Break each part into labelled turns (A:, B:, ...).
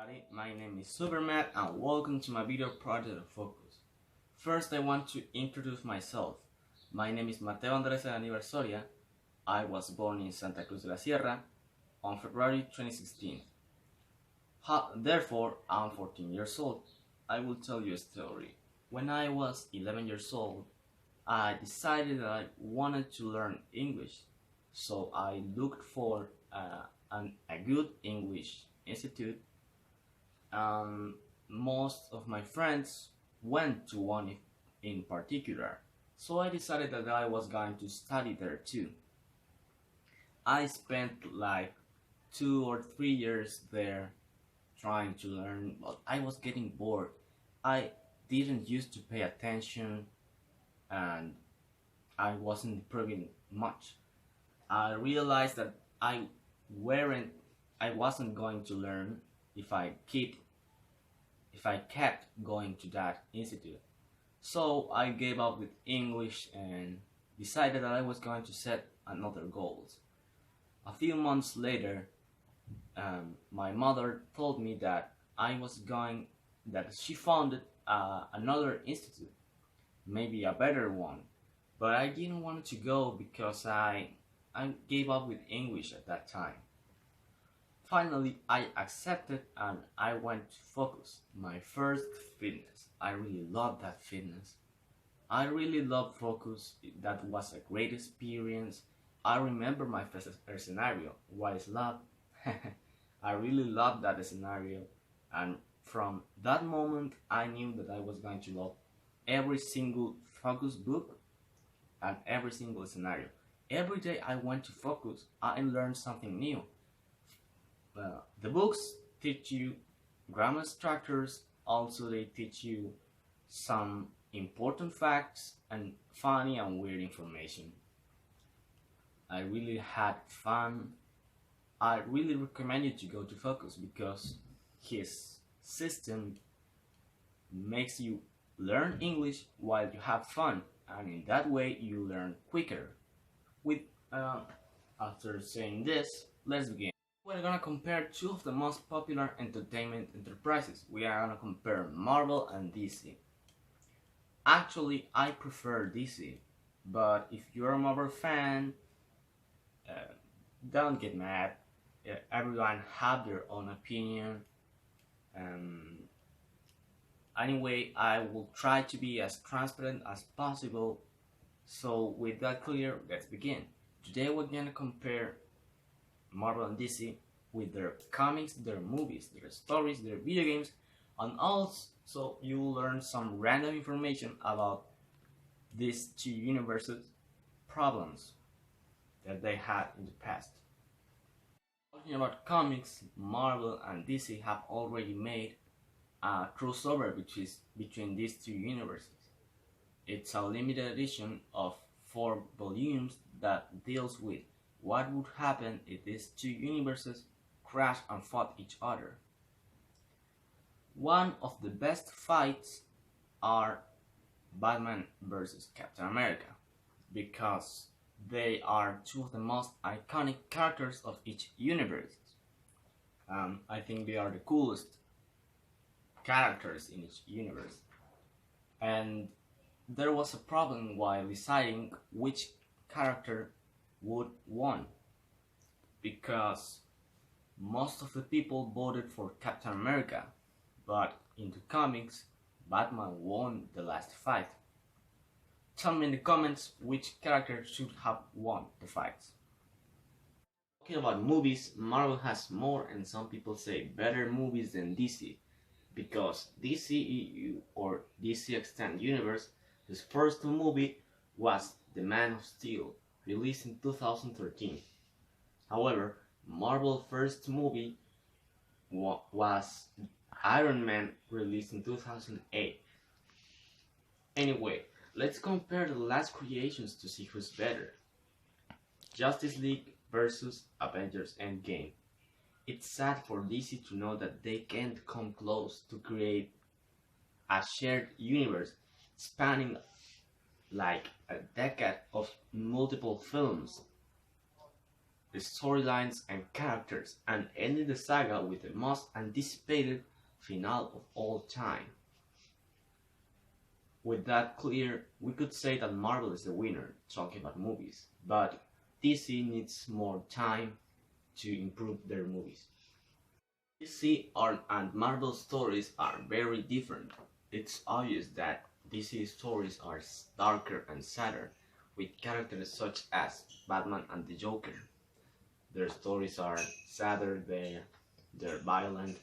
A: everybody, my name is Superman and welcome to my video project of Focus. First I want to introduce myself. My name is Mateo'S Aniversoria. I was born in Santa Cruz de la Sierra on February 2016. Therefore, I'm 14 years old. I will tell you a story. When I was 11 years old, I decided that I wanted to learn English. So I looked for a good English institute. Most of my friends went to one in particular, so I decided that I was going to study there too. I spent like 2 or 3 years there trying to learn, but I was getting bored. I didn't used to pay attention and I wasn't improving much. I realized that I wasn't going to learn if I kept going to that institute. So I gave up with English and decided that I was going to set another goals. A few months later, my mother told me that she founded another institute, maybe a better one, but I didn't want to go because I gave up with English at that time. Finally, I accepted and I went to Focus, my first fitness. I really loved that fitness. I really loved Focus. That was a great experience. I remember my first scenario, what is love? I really loved that scenario, and from that moment I knew that I was going to love every single Focus book and every single scenario. Every day I went to Focus, I learned something new. The books teach you grammar structures, also they teach you some important facts and funny and weird information. I really had fun. I really recommend you to go to Focus because his system makes you learn English while you have fun, and in that way you learn quicker. After saying this, let's begin. We're gonna compare two of the most popular entertainment enterprises. We are gonna compare Marvel and DC. Actually, I prefer DC, but if you're a Marvel fan, don't get mad. Everyone have their own opinion. Anyway, I will try to be as transparent as possible. So with that clear, let's begin. Today we're gonna compare Marvel and DC with their comics, their movies, their stories, their video games, and also you will learn some random information about these two universes' problems that they had in the past. Talking about comics, Marvel and DC have already made a crossover between these two universes. It's a limited edition of 4 volumes that deals with what would happen if these two universes crashed and fought each other. One of the best fights are Batman versus Captain America, because they are two of the most iconic characters of each universe. I think they are the coolest characters in each universe. And there was a problem while deciding which character would won, because most of the people voted for Captain America, but in the comics Batman won the last fight. Tell me in the comments which character should have won the fights. Talking about movies, Marvel has more and some people say better movies than DC, because DCEU or DC Extended Universe, his first movie was The Man of Steel, released in 2013. However, Marvel's first movie was Iron Man, released in 2008. Anyway, let's compare the last creations to see who's better. Justice League versus Avengers Endgame. It's sad for DC to know that they can't come close to create a shared universe spanning like a decade of multiple films. the storylines and characters, and ending the saga with the most anticipated finale of all time. With that clear, we could say that Marvel is the winner talking about movies, but DC needs more time to improve their movies. And Marvel stories are very different. It's obvious that DC stories are darker and sadder, with characters such as Batman and the Joker. Their stories are sadder, they're violent.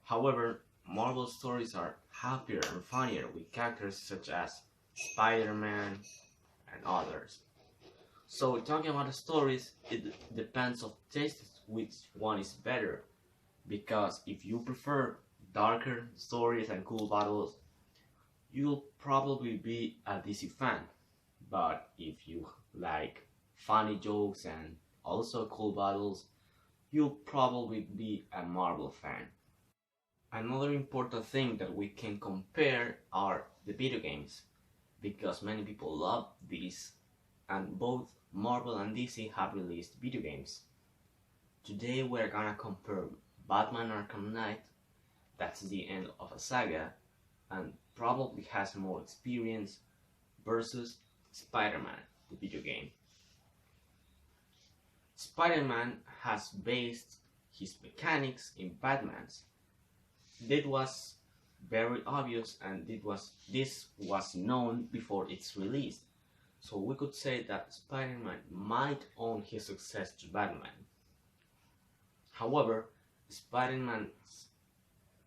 A: However, Marvel stories are happier and funnier with characters such as Spider-Man and others. So talking about the stories, it depends of taste which one is better. Because if you prefer darker stories and cool battles, you'll probably be a DC fan. But if you like funny jokes and also cool battles, you'll probably be a Marvel fan. Another important thing that we can compare are the video games, because many people love these, and both Marvel and DC have released video games. Today we're gonna compare Batman Arkham Knight, that's the end of a saga, and probably has more experience, versus Spider-Man, the video game. Spider-Man has based his mechanics in Batman's. That was very obvious, and this was known before its release. So we could say that Spider-Man might owe his success to Batman. However, Spider-Man's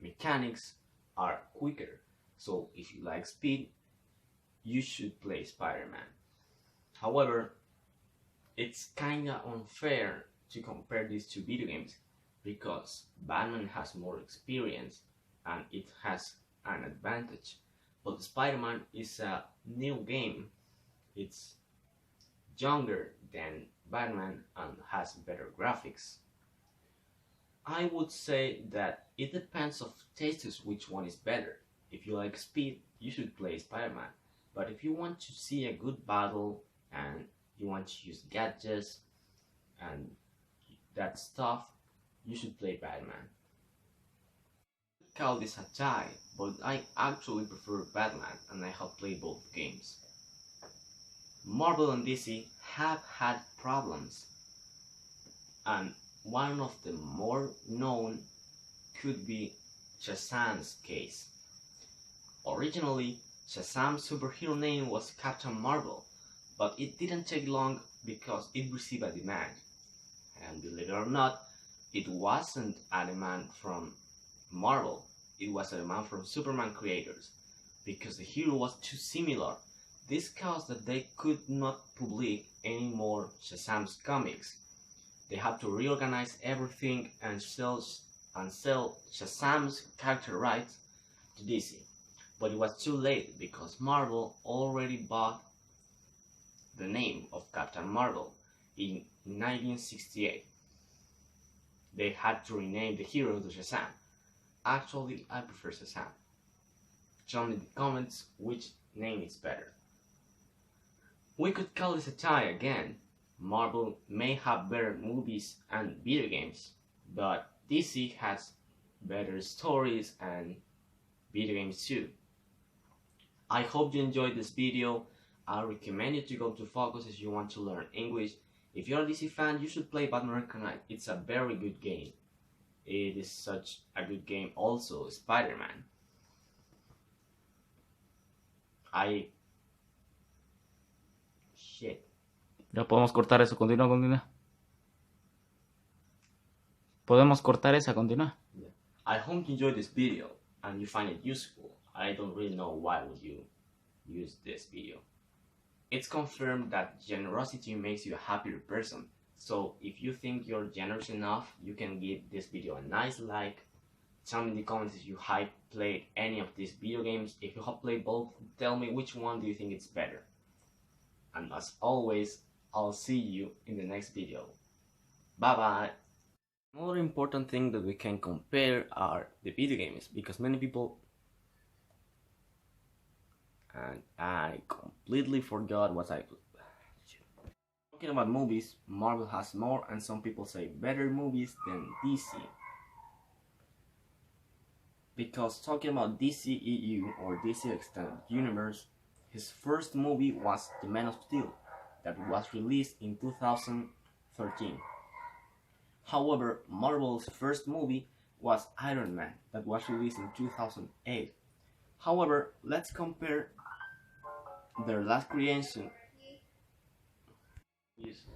A: mechanics are quicker, so if you like speed, you should play Spider-Man. However, it's kinda unfair to compare these two video games, because Batman has more experience and it has an advantage, but Spider-Man is a new game. It's younger than Batman and has better graphics. I would say that it depends of tastes which one is better. If you like speed, you should play Spider-Man, but if you want to see a good battle and you want to use gadgets and that stuff, you should play Batman. I call this a tie, but I actually prefer Batman and I have played both games. Marvel and DC have had problems, and one of the more known could be Shazam's case. Originally, Shazam's superhero name was Captain Marvel, but it didn't take long because it received a demand. And believe it or not, it wasn't a demand from Marvel, it was a demand from Superman creators, because the hero was too similar. This caused that they could not publish any more Shazam's comics. They had to reorganize everything and sell Shazam's character rights to DC. But it was too late because Marvel already bought the name of Captain Marvel in 1968. They had to rename the hero to Shazam. Actually, I prefer Shazam. Tell me in the comments which name is better. We could call this a tie again. Marvel may have better movies and video games, but DC has better stories and video games too. I hope you enjoyed this video. I recommend you to go to Focus if you want to learn English. If you're a DC fan, you should play Batman Arkham Knight. It's a very good game. It is such a good game. Also, Spider-Man. Shit.
B: Ya podemos cortar eso, continúa, continúa. Podemos cortar esa, continúa.
A: Yeah. I hope you enjoyed this video and you find it useful. I don't really know why would you use this video. It's confirmed that generosity makes you a happier person. So if you think you're generous enough, you can give this video a nice like. Tell me in the comments if you have played any of these video games. If you have played both, tell me which one do you think is better. And as always, I'll see you in the next video. Bye bye. Another important thing that we can compare are the video games, because many people, and I completely forgot what I Talking about movies, Marvel has more and some people say better movies than DC. Because talking about DCEU or DC Extended Universe, his first movie was The Man of Steel that was released in 2013. However, Marvel's first movie was Iron Man that was released in 2008. However, let's compare their last creation.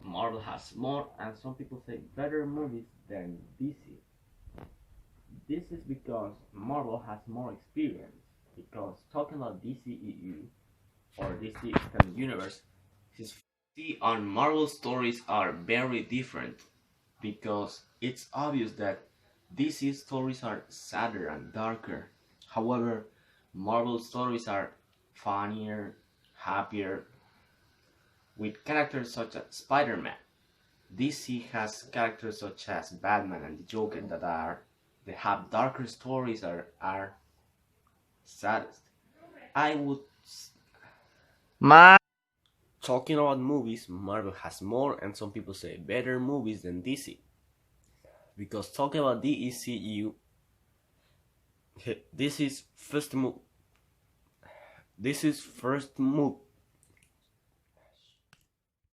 A: Marvel has more and some people say better movies than DC. This is because Marvel has more experience. Because talking about DCEU or DC Extended Universe, his on Marvel stories are very different. Because it's obvious that DC stories are sadder and darker. However, Marvel stories are funnier, happier, with characters such as Spider-Man. DC has characters such as Batman and the Joker they have darker stories are saddest. I would talking about movies, Marvel has more and some people say better movies than DC. Because talking about DECU, this is first move.